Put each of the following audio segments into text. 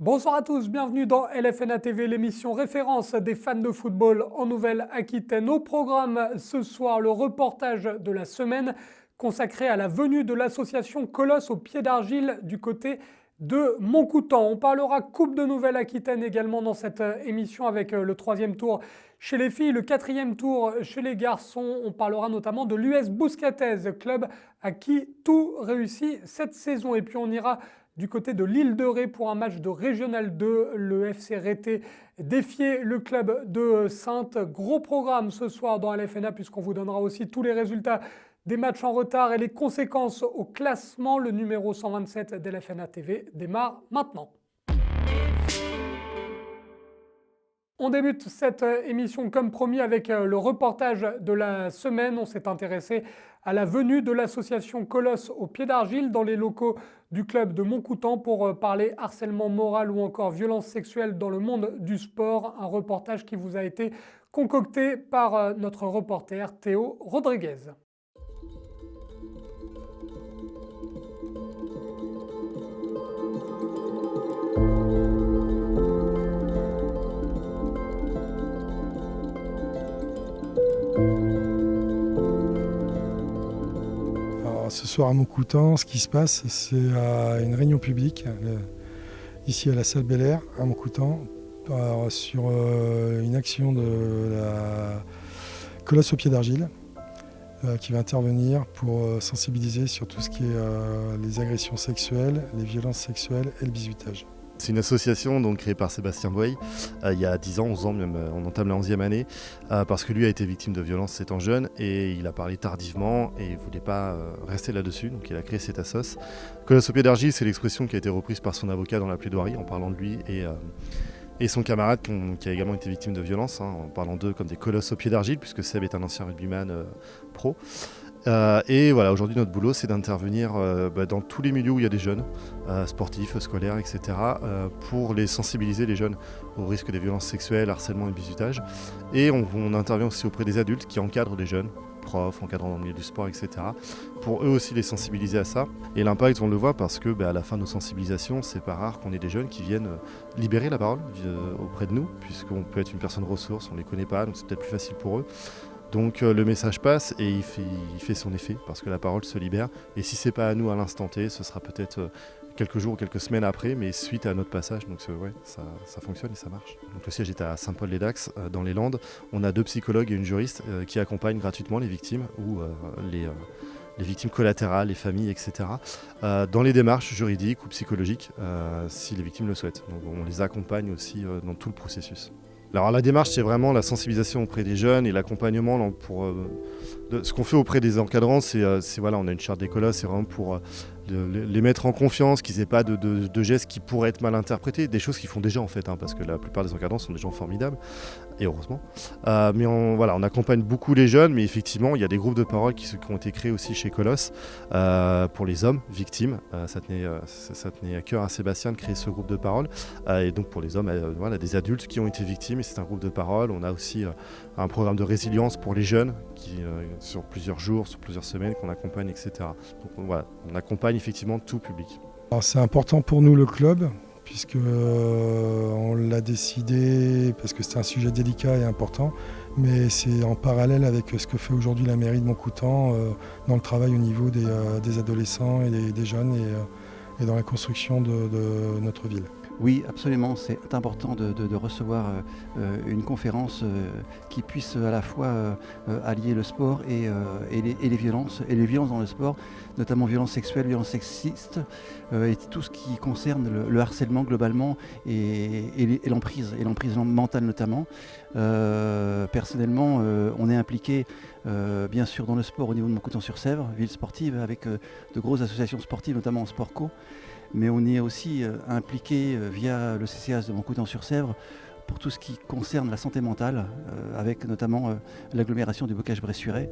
Bonsoir à tous, bienvenue dans LFNA TV, l'émission référence des fans de football en Nouvelle-Aquitaine. Au programme ce soir, le reportage de la semaine consacré à la venue de l'association Colosse au pied d'argile du côté de Montcoutan. On parlera Coupe de Nouvelle-Aquitaine également dans cette émission avec le troisième tour chez les filles, le quatrième tour chez les garçons. On parlera notamment de l'US Bouscatez, club à qui tout réussit cette saison. Et puis on ira du côté de l'île de Ré pour un match de Régional 2, le FC Rété défier le club de Saintes. Gros programme ce soir dans LFNA puisqu'on vous donnera aussi tous les résultats des matchs en retard et les conséquences au classement. Le numéro 127 d'LFNA TV démarre maintenant. On débute cette émission comme promis avec le reportage de la semaine. On s'est intéressé à la venue de l'association Colosse au pied d'argile dans les locaux du club de Montcoutan pour parler harcèlement moral ou encore violence sexuelle dans le monde du sport. Un reportage qui vous a été concocté par notre reporter Théo Rodriguez. Ce soir à Montcoutan, ce qui se passe, c'est une réunion publique, ici à la salle Bel Air, à Montcoutan, sur une action de la Colosse au pied d'argile, qui va intervenir pour sensibiliser sur tout ce qui est les agressions sexuelles, les violences sexuelles et le bizutage. C'est une association donc, créée par Sébastien Boey il y a 10 ans, 11 ans même, on entame la 11e année, parce que lui a été victime de violences étant jeune et il a parlé tardivement et il ne voulait pas rester là-dessus, donc il a créé cette assoce. Colosse au pied d'argile, c'est l'expression qui a été reprise par son avocat dans la plaidoirie en parlant de lui et son camarade qui a également été victime de violences, en parlant d'eux comme des colosses au pied d'argile, puisque Seb est un ancien rugbyman pro. Et voilà, aujourd'hui notre boulot c'est d'intervenir dans tous les milieux où il y a des jeunes, sportifs, scolaires, etc. Pour les sensibiliser les jeunes au risque des violences sexuelles, harcèlement et bizutage. Et on intervient aussi auprès des adultes qui encadrent les jeunes, profs, encadrants dans le milieu du sport, etc. Pour eux aussi les sensibiliser à ça. Et l'impact on le voit parce que à la fin de nos sensibilisations, c'est pas rare qu'on ait des jeunes qui viennent libérer la parole auprès de nous, puisqu'on peut être une personne ressource, on ne les connaît pas, donc c'est peut-être plus facile pour eux. Donc le message passe et il fait son effet parce que la parole se libère. Et si c'est pas à nous à l'instant T, ce sera peut-être quelques jours ou quelques semaines après, mais suite à notre passage. Donc ouais, ça fonctionne et ça marche. Donc le siège est à Saint-Paul-les-Dax, dans les Landes. On a 2 psychologues et une juriste qui accompagnent gratuitement les victimes ou les victimes collatérales, les familles, etc. Dans les démarches juridiques ou psychologiques, si les victimes le souhaitent. Donc on les accompagne aussi dans tout le processus. Alors la démarche, c'est vraiment la sensibilisation auprès des jeunes et l'accompagnement ce qu'on fait auprès des encadrants, c'est voilà, on a une charte des colosses, c'est vraiment pour les mettre en confiance, qu'ils n'aient pas de gestes qui pourraient être mal interprétés, des choses qu'ils font déjà en fait, parce que la plupart des encadrants sont des gens formidables, et heureusement. Mais on accompagne beaucoup les jeunes, mais effectivement, il y a des groupes de parole qui ont été créés aussi chez Colosse pour les hommes victimes. Ça tenait à cœur à Sébastien de créer ce groupe de parole, et donc pour les hommes, des adultes qui ont été victimes, et c'est un groupe de parole. On a aussi un programme de résilience pour les jeunes sur plusieurs jours, sur plusieurs semaines qu'on accompagne, etc. Donc voilà, on accompagne effectivement tout public. Alors, c'est important pour nous le club, puisque on l'a décidé parce que c'est un sujet délicat et important, mais c'est en parallèle avec ce que fait aujourd'hui la mairie de Montcoutan dans le travail au niveau des adolescents et des jeunes et dans la construction de notre ville. Oui, absolument. C'est important de recevoir une conférence qui puisse à la fois allier le sport et les violences dans le sport, notamment violences sexuelles, violences sexistes et tout ce qui concerne le harcèlement globalement et l'emprise mentale notamment. Personnellement, on est impliqué bien sûr dans le sport au niveau de Montcoutan-sur-Sèvre, ville sportive avec de grosses associations sportives, notamment en sport co. Mais on est aussi impliqué via le CCAS de Montcoutan-sur-Sèvre pour tout ce qui concerne la santé mentale, avec notamment l'agglomération du Bocage-Bressuret.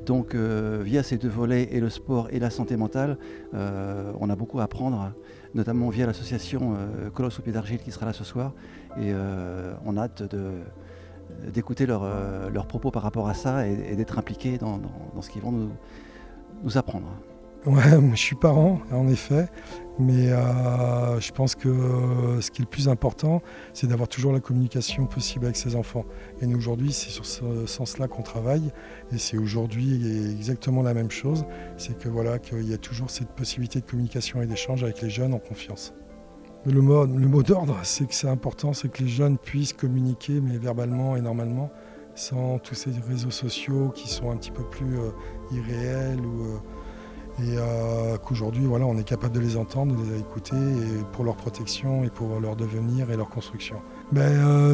Donc via ces 2 volets, et le sport et la santé mentale, on a beaucoup à apprendre, notamment via l'association Colosse au pied d'argile qui sera là ce soir. Et on a hâte d'écouter leurs propos par rapport à ça et d'être impliqués dans ce qu'ils vont nous apprendre. Ouais, moi, je suis parent, en effet, mais je pense que ce qui est le plus important, c'est d'avoir toujours la communication possible avec ses enfants. Et nous, aujourd'hui, c'est sur ce sens-là qu'on travaille, et c'est aujourd'hui exactement la même chose, c'est que voilà, qu'il y a toujours cette possibilité de communication et d'échange avec les jeunes en confiance. Le mot d'ordre, c'est que c'est important, c'est que les jeunes puissent communiquer, mais verbalement et normalement, sans tous ces réseaux sociaux qui sont un petit peu plus irréels et qu'aujourd'hui voilà, on est capable de les entendre, de les écouter et pour leur protection et pour leur devenir et leur construction.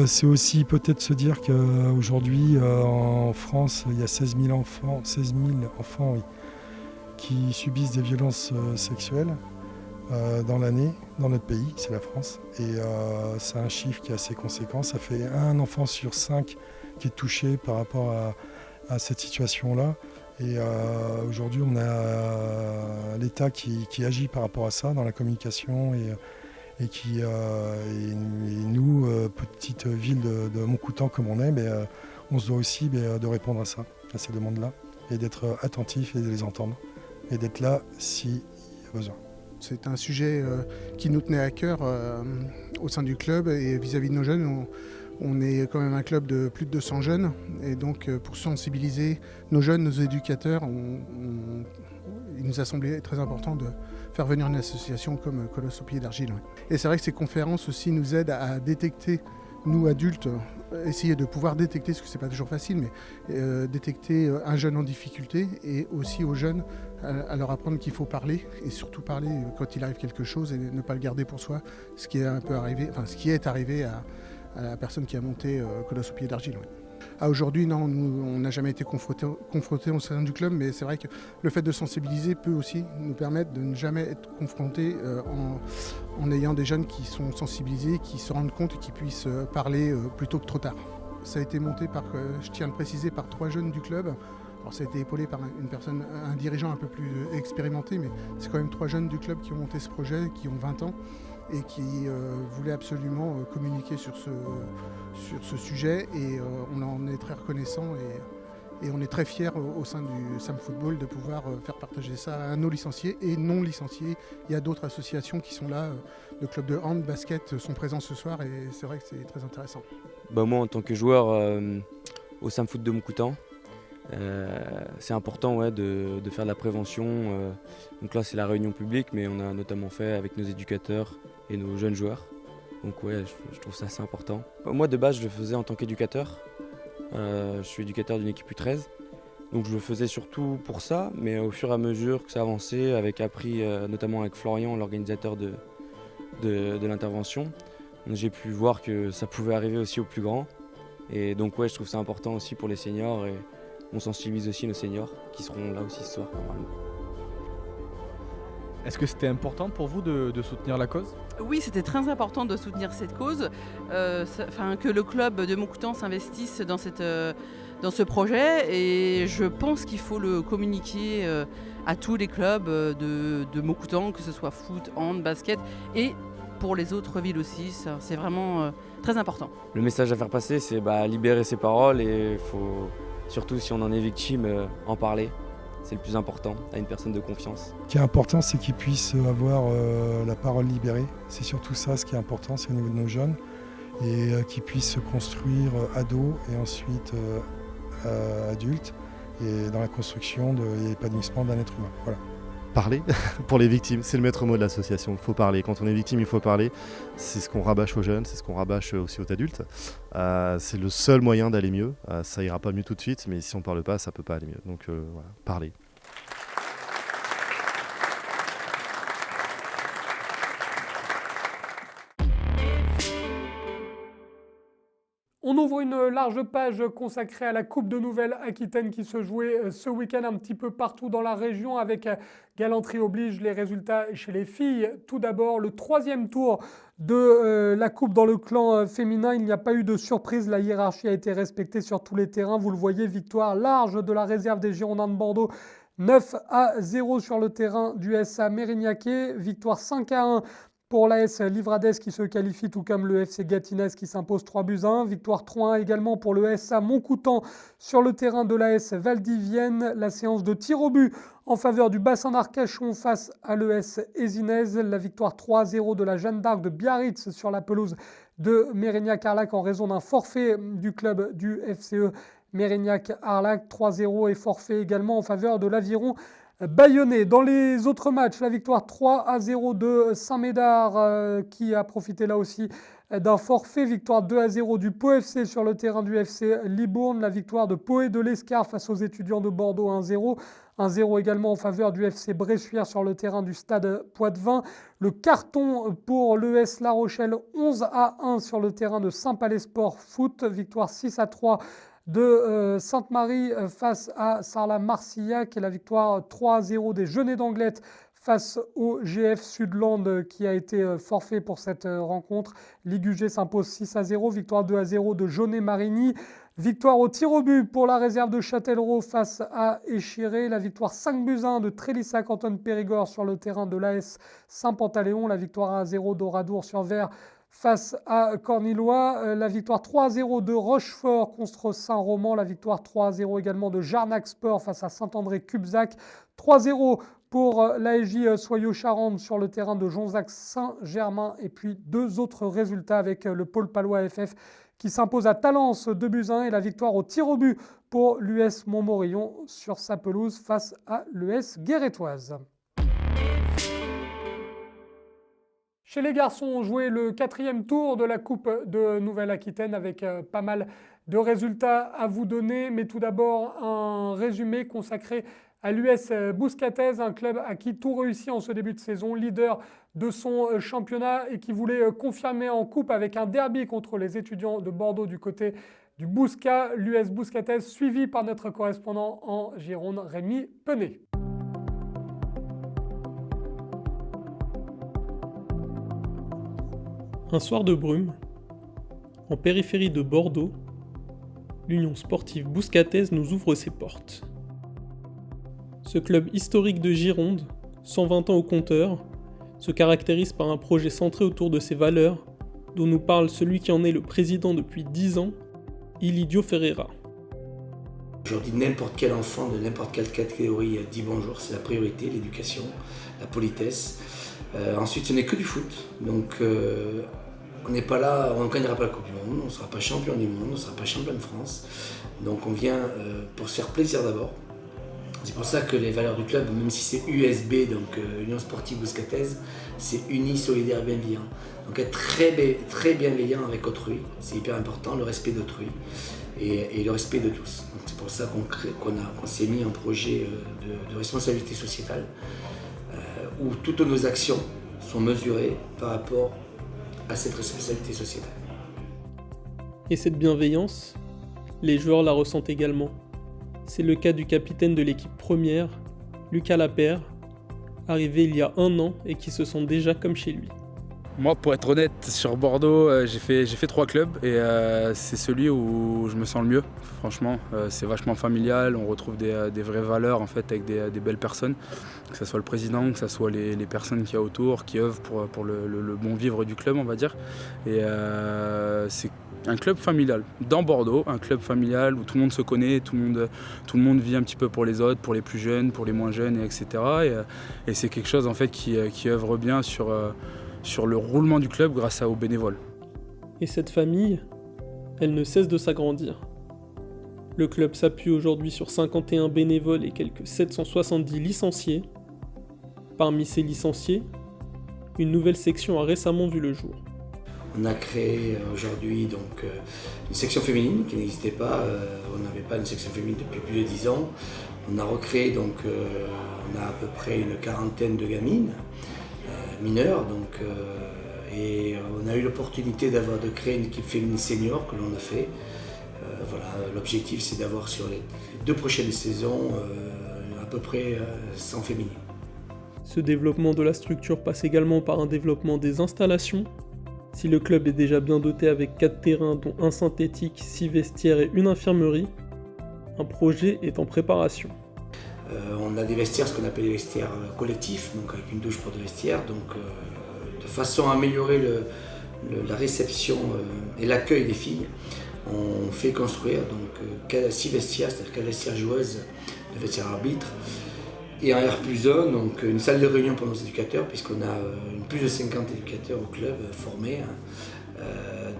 C'est aussi peut-être se dire qu'aujourd'hui en France il y a 16 000 enfants oui, qui subissent des violences sexuelles dans l'année, dans notre pays, c'est la France. Et c'est un chiffre qui est assez conséquent, ça fait un enfant sur 5 qui est touché par rapport à cette situation-là. Et aujourd'hui, on a l'État qui agit par rapport à ça dans la communication et nous, petite ville de Montcoutan comme on est, on se doit aussi de répondre à ça, à ces demandes-là, et d'être attentif et de les entendre, et d'être là s'il y a besoin. C'est un sujet qui nous tenait à cœur au sein du club et vis-à-vis de nos jeunes. On est quand même un club de plus de 200 jeunes et donc pour sensibiliser nos jeunes, nos éducateurs, il nous a semblé très important de faire venir une association comme Colosse au pied d'argile. Et c'est vrai que ces conférences aussi nous aident à détecter, nous adultes, essayer de pouvoir détecter, parce que c'est pas toujours facile, mais détecter un jeune en difficulté et aussi aux jeunes à leur apprendre qu'il faut parler et surtout parler quand il arrive quelque chose et ne pas le garder pour soi, ce qui est arrivé à la personne qui a monté Colosse au pied d'argile. Oui. Aujourd'hui, non, nous, on n'a jamais été confrontés au sein du club, mais c'est vrai que le fait de sensibiliser peut aussi nous permettre de ne jamais être confrontés en ayant des jeunes qui sont sensibilisés, qui se rendent compte et qui puissent parler plutôt que trop tard. Ça a été monté par, je tiens à le préciser, par 3 jeunes du club. Alors ça a été épaulé par un dirigeant un peu plus expérimenté, mais c'est quand même 3 jeunes du club qui ont monté ce projet, qui ont 20 ans et qui voulaient absolument communiquer sur ce sujet. Et on en est très reconnaissant et on est très fiers au sein du Sam Football de pouvoir faire partager ça à nos licenciés et non licenciés. Il y a d'autres associations qui sont là, le club de hand, basket sont présents ce soir et c'est vrai que c'est très intéressant. Moi en tant que joueur au Sam Foot de Montcoutan, c'est important de faire de la prévention. Donc là c'est la réunion publique, mais on a notamment fait avec nos éducateurs et nos jeunes joueurs. Donc je trouve ça assez important. Moi de base je le faisais en tant qu'éducateur. Je suis éducateur d'une équipe U13. Donc je le faisais surtout pour ça, mais au fur et à mesure que ça avançait, avec appris notamment avec Florian, l'organisateur de l'intervention, j'ai pu voir que ça pouvait arriver aussi aux plus grands. Et donc je trouve ça important aussi pour les seniors et on sensibilise aussi nos seniors qui seront là aussi ce soir normalement. Est-ce que c'était important pour vous de soutenir la cause ? Oui, c'était très important de soutenir cette cause, que le club de Montcoutan s'investisse dans ce projet et je pense qu'il faut le communiquer à tous les clubs de Montcoutan, que ce soit foot, hand, basket et pour les autres villes aussi, c'est vraiment très important. Le message à faire passer, c'est libérer ses paroles et il faut, surtout si on en est victime, en parler. C'est le plus important, à une personne de confiance. Ce qui est important, c'est qu'ils puissent avoir la parole libérée. C'est surtout ça ce qui est important, c'est au niveau de nos jeunes. Et qu'ils puissent se construire ados et ensuite adultes et dans la construction et l'épanouissement d'un être humain. Voilà. Parler pour les victimes, c'est le maître mot de l'association. Il faut parler. Quand on est victime, il faut parler. C'est ce qu'on rabâche aux jeunes, c'est ce qu'on rabâche aussi aux adultes. C'est le seul moyen d'aller mieux. Ça ira pas mieux tout de suite, mais si on parle pas, ça peut pas aller mieux. Donc voilà, parler. On ouvre une large page consacrée à la Coupe de Nouvelle-Aquitaine qui se jouait ce week-end un petit peu partout dans la région avec galanterie oblige les résultats chez les filles. Tout d'abord, le 3e tour de la Coupe dans le clan féminin. Il n'y a pas eu de surprise, la hiérarchie a été respectée sur tous les terrains. Vous le voyez, victoire large de la réserve des Girondins de Bordeaux. 9-0 sur le terrain du SA Mérignac, victoire 5-1 pour l'AS Livrades qui se qualifie, tout comme le FC Gâtinais qui s'impose 3-1. Victoire 3-1 également pour le SA Montcoutan sur le terrain de l'AS Valdivienne. La séance de tir au but en faveur du bassin d'Arcachon face à l'ES Ézinez. La victoire 3-0 de la Jeanne d'Arc de Biarritz sur la pelouse de Mérignac-Arlac en raison d'un forfait du club du FCE Mérignac-Arlac. 3-0 et forfait également en faveur de l'Aviron bayonnais. Dans les autres matchs, la victoire 3-0 de Saint-Médard qui a profité là aussi d'un forfait. Victoire 2-0 du Pau FC sur le terrain du FC Libourne. La victoire de Pau et de l'Escar face aux étudiants de Bordeaux 1-0. 1-0 également en faveur du FC Bressuire sur le terrain du stade Poitevin. Le carton pour l'ES La Rochelle 11-1 sur le terrain de Saint-Palais Sport Foot. Victoire 6-3 de Sainte-Marie face à Sarlat-Marcillac et la victoire 3-0 des Genêts d'Anglette face au GF Sudland qui a été forfait pour cette rencontre. Ligugé s'impose 6-0, victoire 2-0 de Jaunet-Marigny. Victoire au tir au but pour la réserve de Châtellerault face à Échiré. La victoire 5-1 de Trélissac-Anton-Périgord sur le terrain de l'AS Saint-Pantaléon. La victoire 1-0 d'Oradour-sur-Ver face à Cornillois. La victoire 3-0 de Rochefort contre Saint-Roman. La victoire 3-0 également de Jarnac Sport face à Saint-André-Cubzac. 3-0 pour l'ASJ Soyaux-Charentes sur le terrain de Jonzac-Saint-Germain. Et puis deux autres résultats avec le Pôle Palois FF qui s'impose à Talence 2-1 et la victoire au tir au but pour l'US Montmorillon sur sa pelouse face à l'US Guérétoise. Chez les garçons, on jouait le 4e tour de la Coupe de Nouvelle-Aquitaine avec pas mal de résultats à vous donner. Mais tout d'abord, un résumé consacré à l'US Bouscatez, un club à qui tout réussit en ce début de saison, leader de son championnat et qui voulait confirmer en coupe avec un derby contre les étudiants de Bordeaux du côté du Bouscat, l'US Bouscatez, suivi par notre correspondant en Gironde, Rémi Penet. Un soir de brume, en périphérie de Bordeaux, l'Union sportive Bouscatez nous ouvre ses portes. Ce club historique de Gironde, 120 ans au compteur, se caractérise par un projet centré autour de ses valeurs, dont nous parle celui qui en est le président depuis 10 ans, Ilidio Ferreira. Aujourd'hui, n'importe quel enfant de n'importe quelle catégorie dit bonjour, c'est la priorité, l'éducation, la politesse. Ensuite, ce n'est que du foot, donc on n'est pas là, on ne gagnera pas la Coupe du Monde, on ne sera pas champion du monde, on ne sera pas champion de France. Donc on vient pour se faire plaisir d'abord. C'est pour ça que les valeurs du club, même si c'est USB, donc Union Sportive Bouscatez, c'est uni, solidaire et bienveillant. Donc être très bienveillant avec autrui, c'est hyper important, le respect d'autrui et le respect de tous. Donc c'est pour ça qu'on s'est mis un projet de responsabilité sociétale où toutes nos actions sont mesurées par rapport à cette responsabilité sociétale. Et cette bienveillance, les joueurs la ressentent également. C'est le cas du capitaine de l'équipe première, Lucas Lapère, arrivé il y a 1 an et qui se sent déjà comme chez lui. Moi, pour être honnête, sur Bordeaux, j'ai fait 3 clubs et c'est celui où je me sens le mieux. Franchement, c'est vachement familial, on retrouve des vraies valeurs en fait, avec des belles personnes, que ce soit le président, que ce soit les personnes qu'il y a autour, qui œuvrent pour le bon vivre du club, on va dire. Et c'est un club familial, dans Bordeaux, un club familial où tout le monde se connaît, tout le monde vit un petit peu pour les autres, pour les plus jeunes, pour les moins jeunes, etc. Et c'est quelque chose en fait qui œuvre bien sur le roulement du club grâce aux bénévoles. Et cette famille, elle ne cesse de s'agrandir. Le club s'appuie aujourd'hui sur 51 bénévoles et quelques 770 licenciés. Parmi ces licenciés, une nouvelle section a récemment vu le jour. On a créé aujourd'hui donc, une section féminine qui n'existait pas. On n'avait pas une section féminine depuis plus de 10 ans. On a recréé, donc, on a à peu près une 40aine de gamines mineures. Donc, et on a eu l'opportunité de créer une équipe féminine senior que l'on a fait. Voilà, l'objectif c'est d'avoir sur les 2 prochaines saisons à peu près 100 féminines. Ce développement de la structure passe également par un développement des installations. Si le club est déjà bien doté avec 4 terrains dont un synthétique, 6 vestiaires et une infirmerie, un projet est en préparation. On a des vestiaires, ce qu'on appelle des vestiaires collectifs, donc avec une douche pour 2 vestiaires, donc de façon à améliorer la réception et l'accueil des filles, on fait construire donc 6 vestiaires, c'est-à-dire 4 vestiaires joueuses, 2 vestiaires arbitres, et en R+1, donc une salle de réunion pour nos éducateurs, puisqu'on a plus de 50 éducateurs au club formés.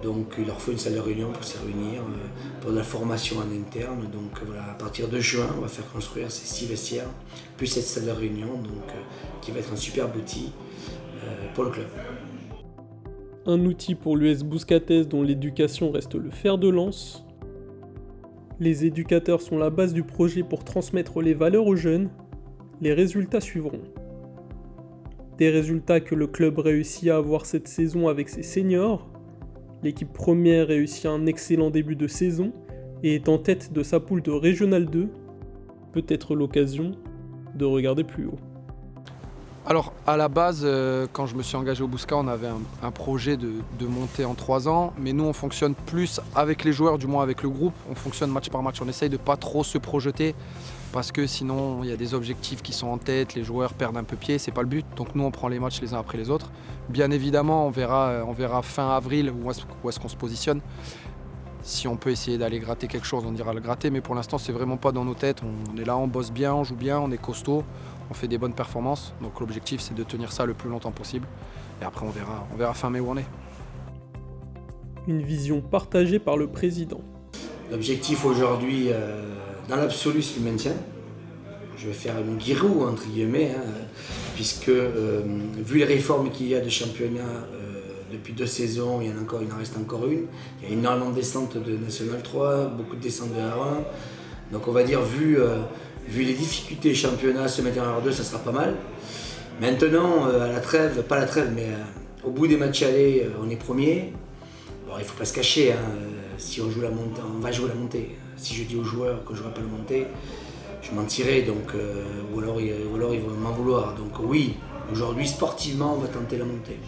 Donc il leur faut une salle de réunion pour se réunir, pour de la formation en interne. Donc voilà, à partir de juin, on va faire construire ces 6 vestiaires, plus cette salle de réunion, donc, qui va être un superbe outil pour le club. Un outil pour l'US Bouscatez dont l'éducation reste le fer de lance. Les éducateurs sont la base du projet pour transmettre les valeurs aux jeunes. Les résultats suivront. Des résultats que le club réussit à avoir cette saison avec ses seniors. L'équipe première réussit un excellent début de saison et est en tête de sa poule de Régional 2. Peut-être l'occasion de regarder plus haut. Alors à la base, quand je me suis engagé au Bouscat, on avait un projet de monter en 3 ans, mais nous on fonctionne plus avec les joueurs, du moins avec le groupe, on fonctionne match par match, on essaye de pas trop se projeter, parce que sinon il y a des objectifs qui sont en tête, les joueurs perdent un peu pied, c'est pas le but, donc nous on prend les matchs les uns après les autres. Bien évidemment on verra fin avril où est-ce qu'on se positionne. Si on peut essayer d'aller gratter quelque chose, on ira le gratter, mais pour l'instant c'est vraiment pas dans nos têtes, on est là, on bosse bien, on joue bien, on est costaud. On fait des bonnes performances, donc l'objectif c'est de tenir ça le plus longtemps possible. Et après on verra fin mai où on est. Une vision partagée par le président. L'objectif aujourd'hui, dans l'absolu, c'est le maintien. Je vais faire une guirou entre guillemets, puisque vu les réformes qu'il y a de championnat depuis 2 saisons, il en reste encore une. Il y a énormément de descentes de National 3, beaucoup de descentes de R1. Donc on va dire, vu les difficultés championnat, se mettre en R2, ça sera pas mal. Maintenant, à la trêve, pas la trêve, mais au bout des matchs allés, on est premier. Bon, il ne faut pas se cacher, si on joue la montée, on va jouer la montée. Si je dis aux joueurs que je ne jouerai pas la montée, je mentirai, donc, ou alors ils vont m'en vouloir. Donc oui, aujourd'hui, sportivement, on va tenter la montée.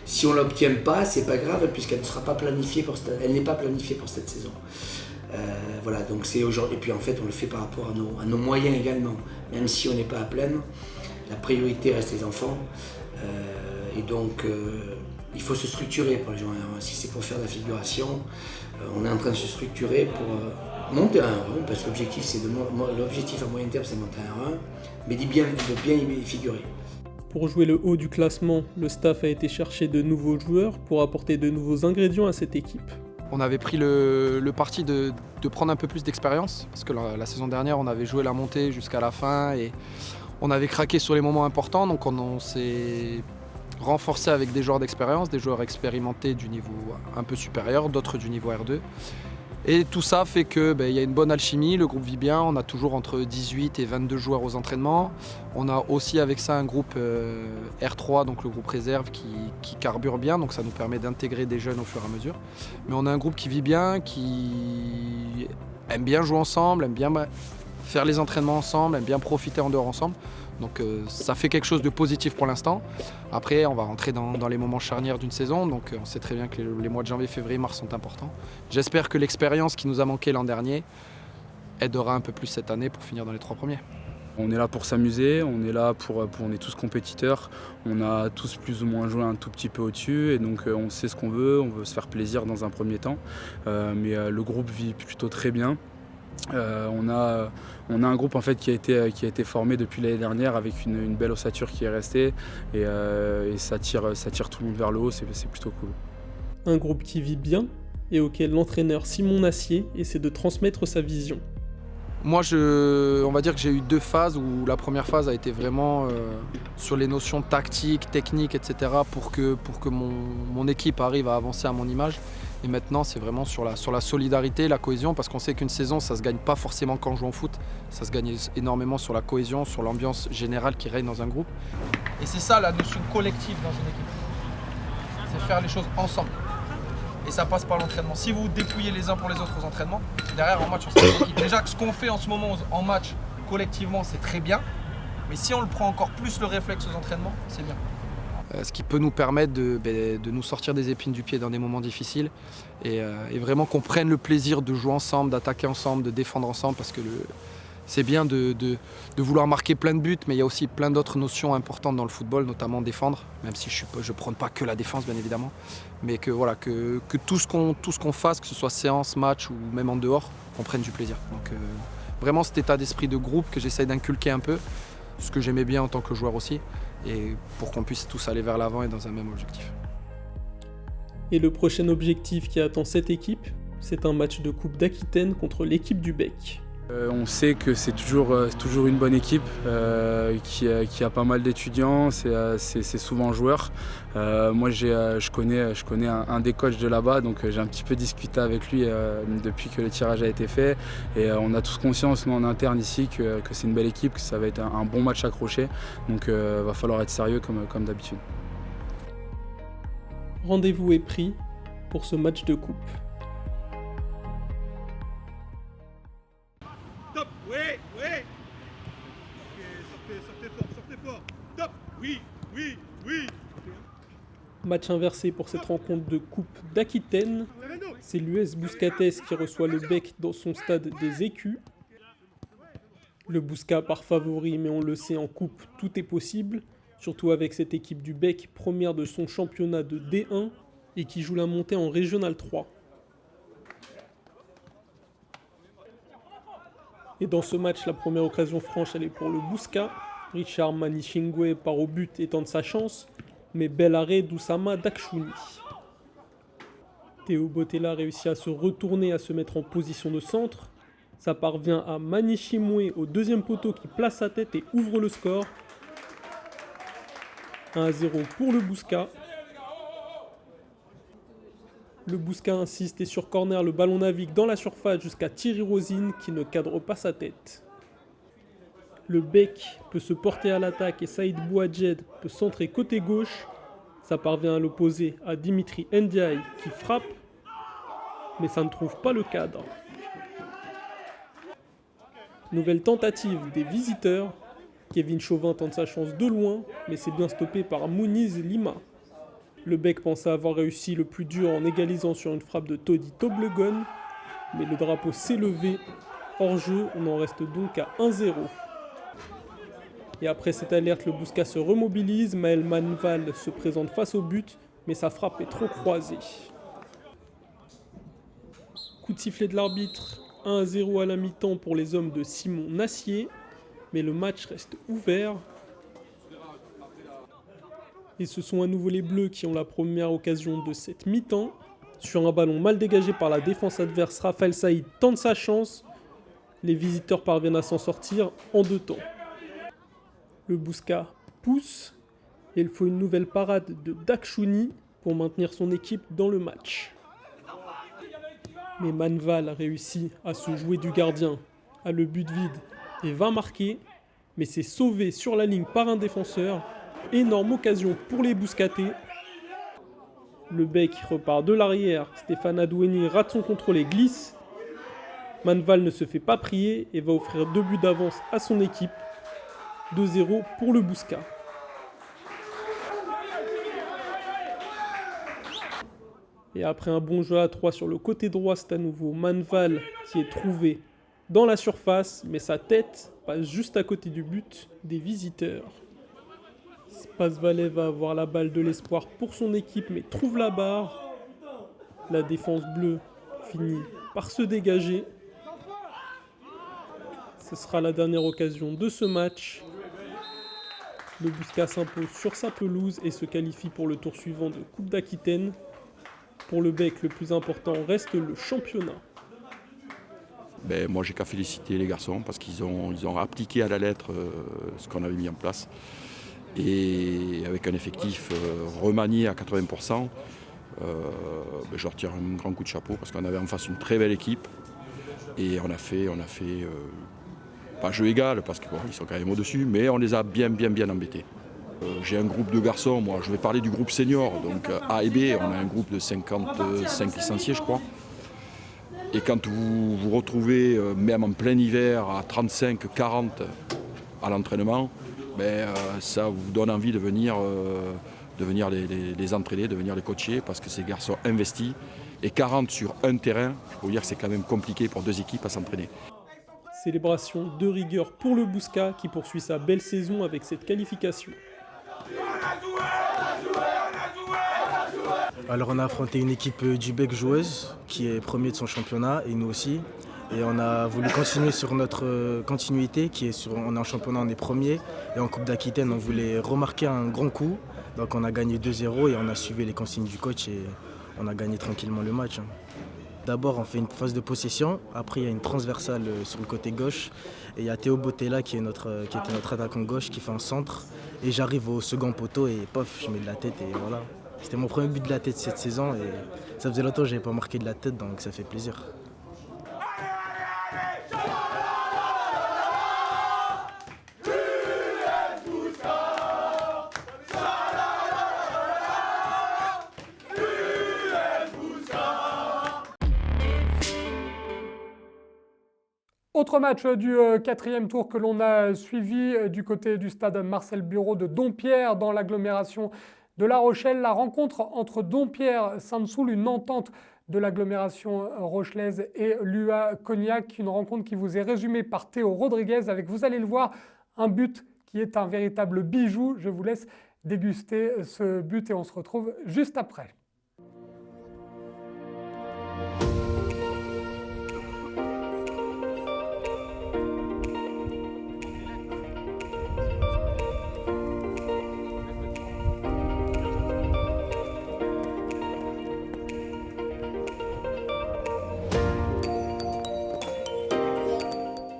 Si on ne l'obtient pas, c'est pas grave, puisqu'elle ne sera pas planifiée elle n'est pas planifiée pour cette saison. Voilà, donc c'est aujourd'hui. Et puis en fait, on le fait par rapport à nos moyens également. Même si on n'est pas à pleine, la priorité reste les enfants. Et donc, il faut se structurer pour les gens. Si c'est pour faire de la figuration, on est en train de se structurer pour monter à un 1, parce que l'objectif à moyen terme, c'est de monter à un 1, mais de bien y figurer. Pour jouer le haut du classement, le staff a été chercher de nouveaux joueurs pour apporter de nouveaux ingrédients à cette équipe. On avait pris le parti de prendre un peu plus d'expérience, parce que la saison dernière, on avait joué la montée jusqu'à la fin et on avait craqué sur les moments importants, donc on s'est renforcé avec des joueurs d'expérience, des joueurs expérimentés du niveau un peu supérieur, d'autres du niveau R2. Et tout ça fait qu'il y a une bonne alchimie, le groupe vit bien, on a toujours entre 18 et 22 joueurs aux entraînements. On a aussi avec ça un groupe R3, donc le groupe réserve, qui carbure bien, donc ça nous permet d'intégrer des jeunes au fur et à mesure. Mais on a un groupe qui vit bien, qui aime bien jouer ensemble, aime bien faire les entraînements ensemble, aime bien profiter en dehors ensemble. Donc ça fait quelque chose de positif pour l'instant. Après, on va rentrer dans les moments charnières d'une saison, donc on sait très bien que les mois de janvier, février, mars sont importants. J'espère que l'expérience qui nous a manqué l'an dernier aidera un peu plus cette année pour finir dans les 3 premiers. On est là pour s'amuser, on est là on est tous compétiteurs, on a tous plus ou moins joué un tout petit peu au-dessus et donc on sait ce qu'on veut, on veut se faire plaisir dans un premier temps, mais le groupe vit plutôt très bien. On a un groupe en fait qui a été formé depuis l'année dernière avec une belle ossature qui est restée et ça tire tout le monde vers le haut, c'est plutôt cool. Un groupe qui vit bien et auquel l'entraîneur Simon Nassier essaie de transmettre sa vision. Moi, on va dire que j'ai eu 2 phases où la première phase a été vraiment sur les notions tactiques, techniques, etc. pour que mon équipe arrive à avancer à mon image. Et maintenant, c'est vraiment sur la solidarité, la cohésion, parce qu'on sait qu'une saison, ça ne se gagne pas forcément quand on joue en foot. Ça se gagne énormément sur la cohésion, sur l'ambiance générale qui règne dans un groupe. Et c'est ça la notion collective dans une équipe. C'est faire les choses ensemble. Et ça passe par l'entraînement. Si vous vous dépouillez les uns pour les autres aux entraînements, derrière en match, on sera une équipe. Déjà, ce qu'on fait en ce moment en match, collectivement, c'est très bien. Mais si on le prend encore plus le réflexe aux entraînements, c'est bien. Ce qui peut nous permettre de nous sortir des épines du pied dans des moments difficiles et vraiment qu'on prenne le plaisir de jouer ensemble, d'attaquer ensemble, de défendre ensemble, parce que c'est bien de vouloir marquer plein de buts, mais il y a aussi plein d'autres notions importantes dans le football, notamment défendre, même si je ne prône pas que la défense, bien évidemment. Mais que tout ce qu'on fasse, que ce soit séance, match ou même en dehors, qu'on prenne du plaisir. Donc vraiment cet état d'esprit de groupe que j'essaye d'inculquer un peu, ce que j'aimais bien en tant que joueur aussi, et pour qu'on puisse tous aller vers l'avant et dans un même objectif. Et le prochain objectif qui attend cette équipe, c'est un match de Coupe d'Aquitaine contre l'équipe du Bec. On sait que c'est toujours une bonne équipe qui a pas mal d'étudiants, c'est souvent joueur. Moi je connais un des coachs de là-bas, donc j'ai un petit peu discuté avec lui depuis que le tirage a été fait. Et on a tous conscience, nous en interne ici, que c'est une belle équipe, que ça va être un bon match accroché. Donc va falloir être sérieux comme d'habitude. Rendez-vous est pris pour ce match de coupe. Top, oui. Sortez fort. Top, oui. Match inversé pour cette rencontre de Coupe d'Aquitaine. C'est l'US Bouscatès qui reçoit le Bec dans son stade des Écus. Le Bouscat part favori, mais on le sait, en coupe, tout est possible. Surtout avec cette équipe du Bec, première de son championnat de D1 et qui joue la montée en Régional 3. Et dans ce match, la première occasion franche, elle est pour le Bouscat. Richard Manichingwe part au but et tente sa chance, mais bel arrêt d'Oussama Dakchouni. Théo Botella réussit à se retourner, à se mettre en position de centre. Ça parvient à Manichimwe au deuxième poteau qui place sa tête et ouvre le score. 1-0 pour le Bouscat. Le Bouscat insiste et sur corner, le ballon navigue dans la surface jusqu'à Thierry Rosine qui ne cadre pas sa tête. Le Bec peut se porter à l'attaque et Saïd Bouadjed peut centrer côté gauche. Ça parvient à l'opposé à Dimitri Ndiaye qui frappe, mais ça ne trouve pas le cadre. Nouvelle tentative des visiteurs. Kevin Chauvin tente sa chance de loin, mais c'est bien stoppé par Mouniz Lima. Le Bec pensait avoir réussi le plus dur en égalisant sur une frappe de Todi Toblegon, mais le drapeau s'est levé. Hors jeu, on en reste donc à 1-0. Et après cette alerte, le Bouscat se remobilise. Maël Manval se présente face au but, mais sa frappe est trop croisée. Coup de sifflet de l'arbitre, 1-0 à la mi-temps pour les hommes de Simon Nassier. Mais le match reste ouvert. Et ce sont à nouveau les Bleus qui ont la première occasion de cette mi-temps. Sur un ballon mal dégagé par la défense adverse, Raphaël Saïd tente sa chance. Les visiteurs parviennent à s'en sortir en 2 temps. Le Bouscat pousse et il faut une nouvelle parade de Dakchouni pour maintenir son équipe dans le match. Mais Manval réussit à se jouer du gardien, a le but vide et va marquer, mais c'est sauvé sur la ligne par un défenseur. Énorme occasion pour les Bouscatais. Le Bec repart de l'arrière, Stéphane Adoueni rate son contrôle et glisse. Manval ne se fait pas prier et va offrir 2 buts d'avance à son équipe. 2-0 pour le Bouscat. Et après un bon jeu à 3 sur le côté droit, c'est à nouveau Manval qui est trouvé dans la surface, mais sa tête passe juste à côté du but des visiteurs. Spas Valais va avoir la balle de l'espoir pour son équipe, mais trouve la barre. La défense bleue finit par se dégager. Ce sera la dernière occasion de ce match. Le Bouscat s'impose sur sa pelouse et se qualifie pour le tour suivant de Coupe d'Aquitaine. Pour le Bec, le plus important reste le championnat. Moi, j'ai qu'à féliciter les garçons parce qu'ils ont appliqué à la lettre ce qu'on avait mis en place. Et avec un effectif remanié à 80%, je leur tire un grand coup de chapeau parce qu'on avait en face une très belle équipe. Et on a fait pas jeu égal parce qu'ils sont quand même au-dessus, mais on les a bien embêtés. J'ai un groupe de garçons, moi je vais parler du groupe senior, donc A et B, on a un groupe de 55 licenciés je crois. Et quand vous vous retrouvez même en plein hiver à 35-40 à l'entraînement, ça vous donne envie de venir les entraîner, de venir les coacher parce que ces garçons investis. Et 40 sur un terrain, je peux vous dire que c'est quand même compliqué pour 2 équipes à s'entraîner. Célébration de rigueur pour le Bouscat qui poursuit sa belle saison avec cette qualification. Alors on a affronté une équipe du Bec joueuse qui est premier de son championnat et nous aussi. Et on a voulu continuer sur notre continuité on est en championnat, on est premier. Et en Coupe d'Aquitaine, on voulait remarquer un grand coup. Donc on a gagné 2-0 et on a suivi les consignes du coach et on a gagné tranquillement le match. D'abord on fait une phase de possession, après il y a une transversale sur le côté gauche. Et il y a Théo Botella qui était notre attaquant gauche qui fait un centre. Et j'arrive au second poteau et pof, je mets de la tête et voilà. C'était mon premier but de la tête cette saison et ça faisait longtemps que je n'avais pas marqué de la tête donc ça fait plaisir. Autre match du quatrième tour que l'on a suivi du côté du stade Marcel Bureau de Dompierre dans l'agglomération de La Rochelle. La rencontre entre Dompierre-Sainte-Soule, une entente de l'agglomération rochelaise, et l'UA Cognac, une rencontre qui vous est résumée par Théo Rodriguez avec, vous allez le voir, un but qui est un véritable bijou. Je vous laisse déguster ce but et on se retrouve juste après.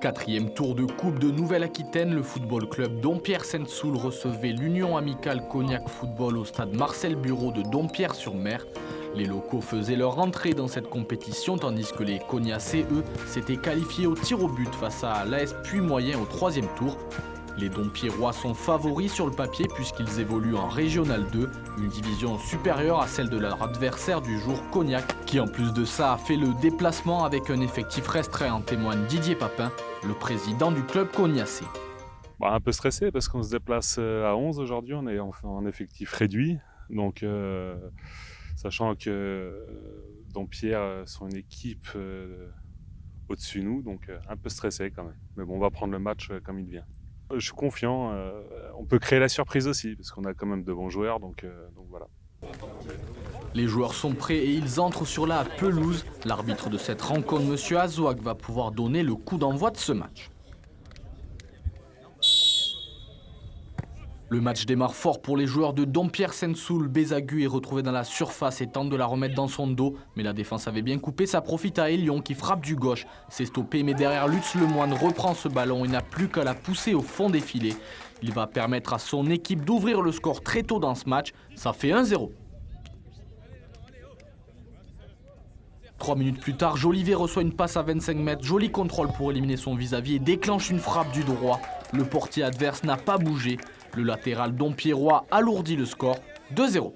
Quatrième tour de Coupe de Nouvelle-Aquitaine, le football club Dompierre-Sainte-Soule recevait l'Union Amicale Cognac Football au stade Marcel Bureau de Dompierre-sur-Mer. Les locaux faisaient leur entrée dans cette compétition tandis que les Cognaçais, eux, s'étaient qualifiés au tir au but face à l'AS Puy-Moyen au troisième tour. Les Dompierrois sont favoris sur le papier puisqu'ils évoluent en Régional 2, une division supérieure à celle de leur adversaire du jour, Cognac, qui en plus de ça a fait le déplacement avec un effectif restreint, en témoigne Didier Papin, le président du club cognacé. Un peu stressé parce qu'on se déplace à 11 aujourd'hui, on est en effectif réduit, donc sachant que Dompierre sont une équipe au-dessus de nous, donc un peu stressé quand même. Mais bon, on va prendre le match comme il vient. Je suis confiant, on peut créer la surprise aussi, parce qu'on a quand même de bons joueurs, donc voilà. Les joueurs sont prêts et ils entrent sur la pelouse. L'arbitre de cette rencontre, M. Azouak, va pouvoir donner le coup d'envoi de ce match. Le match démarre fort pour les joueurs de Dompierre-Sainte-Soule. Bézagu est retrouvé dans la surface et tente de la remettre dans son dos. Mais la défense avait bien coupé, ça profite à Elion qui frappe du gauche. C'est stoppé, mais derrière Lutz Lemoine reprend ce ballon et n'a plus qu'à la pousser au fond des filets. Il va permettre à son équipe d'ouvrir le score très tôt dans ce match. Ça fait 1-0. 3 minutes plus tard, Jolivet reçoit une passe à 25 mètres. Joli contrôle pour éliminer son vis-à-vis et déclenche une frappe du droit. Le portier adverse n'a pas bougé. Le latéral dompierrois alourdit le score, 2-0.